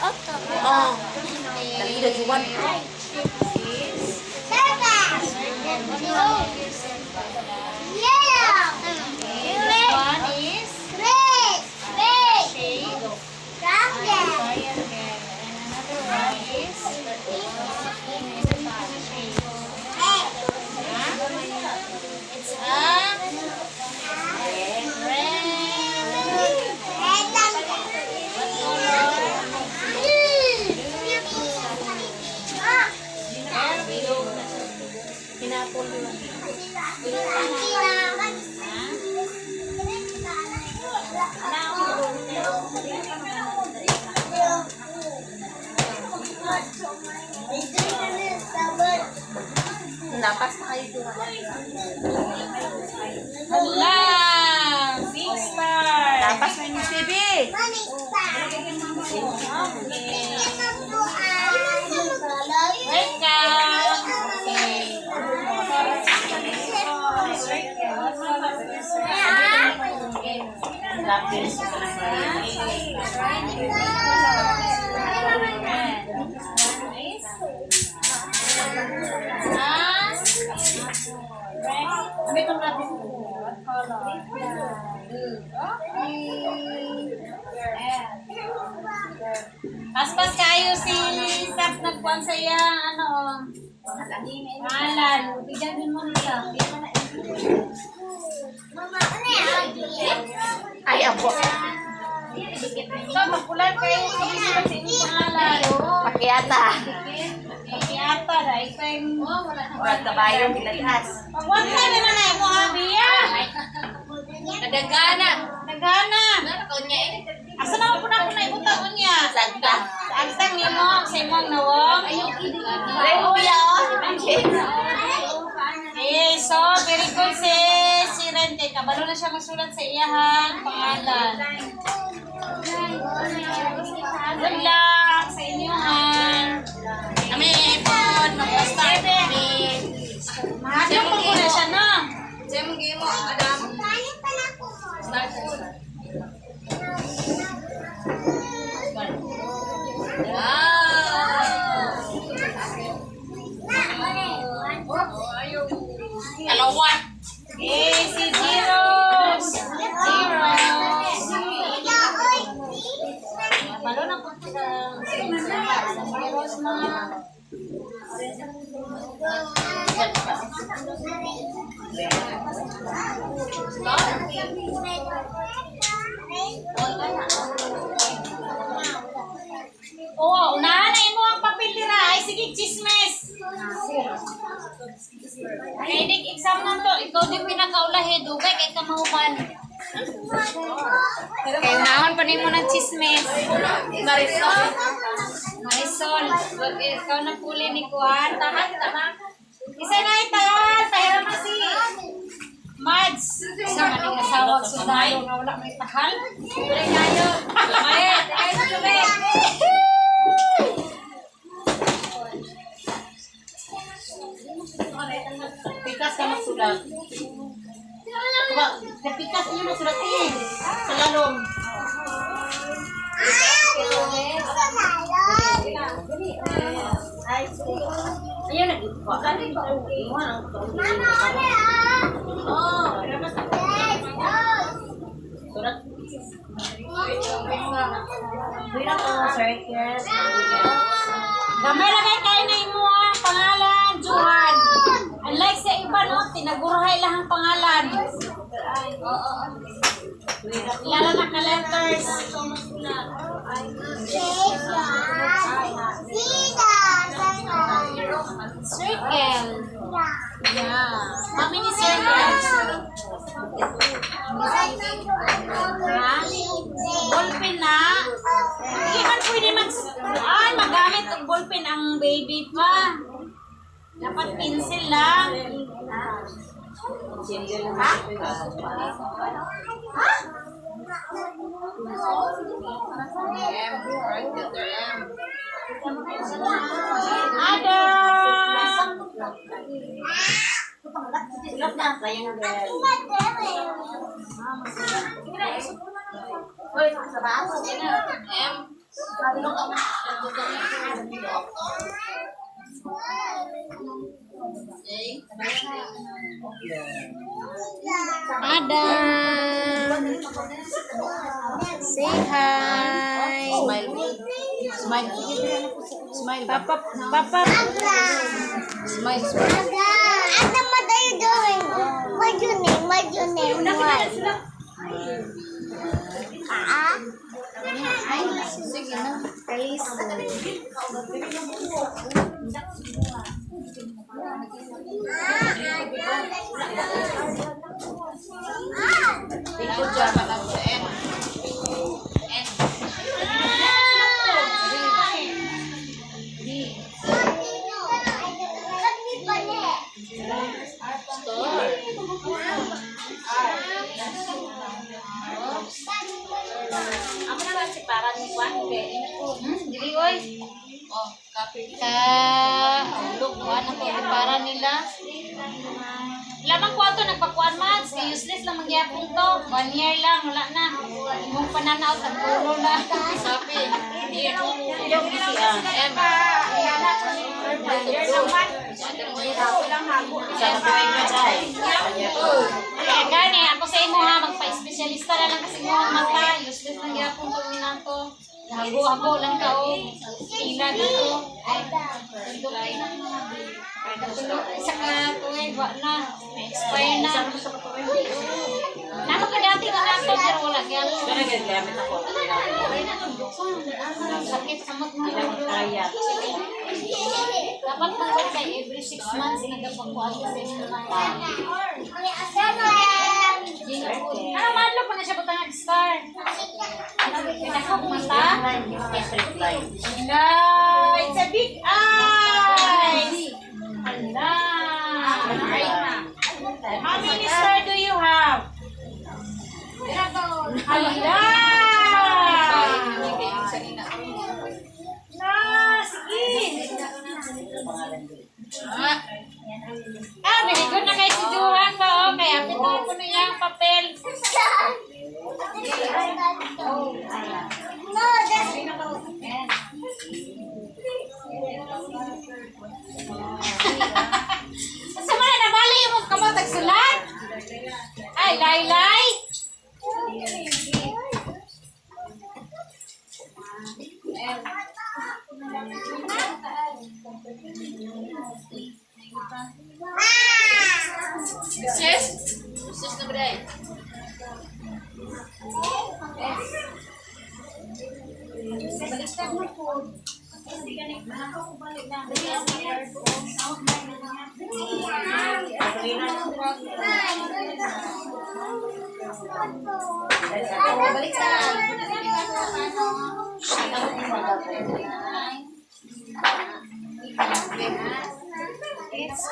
auto. Oh. Dali na juwan. Pinapol yun. Napas na kayo doon. Hala! Big star! Napas na yung CB. Paspas kayo si Sap nagpuan sa iya, ano, mahalan. Bigyan din mo nila. Ay, ako. So, magpulan kayo sa inyong pangalan. Pakiata. Pakiata, dahil pa yung... Murag kabayo, bilatas. Pag-one time naman na yung habiya. Nadagana. Nagana. Asa naman po na ako na ibutang niya? Santa. Agtang niyo mo, sa imong nawong. Reho biya, oh. Eh, so, very good si Rente. Kabalo na siya masulat sa iyahan pangalan. Good luck sa inyohan. Kami ipon, mag-start kami. Mahadlong pa po na siya, no? Diyan mo mo, madam. Start food. Kalawat. Eh, si Zeros. Kabalo na po sa Zeros na. Oo, unahan na mo ang papel tira. Ay, sige, chismes. Kaya exam na to. Ikaw din pinakaulahe. Dugay kay kamahuman. Kaya unahon pa rin mo ng chismes. Marisol. Marisol. Ikaw na puli ni Kuan. Tahan. Isa na itahan. Tahira na si Mads. Isa maning asawag sundalo nga wala may tahal. Tuloy kayo. Mayet. Kayo sa tuloy. Pikas ka magsulat. Napikas niyo magsulat eh. Sa lalong. Ayun na. Surat. Surat ko, circus. Gamay lang kayo na imo ang pangalan, Juan. Unlike sa iba, no? Tinagurahay lang ang pangalan. Ilala na ka letters. Circle. Yeah. How many circles? Ha? Ballpen na? Hindi man pwede magamit ang ballpen ang baby pa. Dapat pencil lang. Ha? Adam! Hoy, sa baso. M. Adam. Say hi. Smile. Smile. Smile. Papa, Papa. Smile. Smile. Adam, what are you doing? What's your name? What's your name? What? Sige na. Ito dyan pa lang sa N. N. Store. Ako naman si parang ni Juan. Dili, oy. Oh, copy. Look, Juan, ang para nila. Lamang ko ito, nagpakuan mads. Kaya useless lang magyapon to. 1 year lang, wala na. Imong pananaw, tagpulo na. Copy. Here. Yung M. Kaya gani, ako sa imo ha, magpa-espesyalista na lang kasi mo ang mata. Useless lang gyapon to na to. Hago-hago lang ka o. Ila dito. Isa ka tuwing, wala na. Expire na. Naman ka dati na nato, pero wala gyal. Gamit ako. Sakit sa mat mo. Dapat mo kay every 6 months nagpapakuan ka sa eskwelahan. Ano malo pa na siya butang nag-star. Pinakok mata. No, it's a big eyes. Hala. How many star do you have? Hala. Na, sige. Very good na kay si Johan ba? Oh, kaya pinuha ko na yung papel. No, that's Sa mga nabali mo kamatag sulat? Ay, laylay. Sis? Sis na ba? Baliktad mo po. Kasi ganit na ako balik na. It's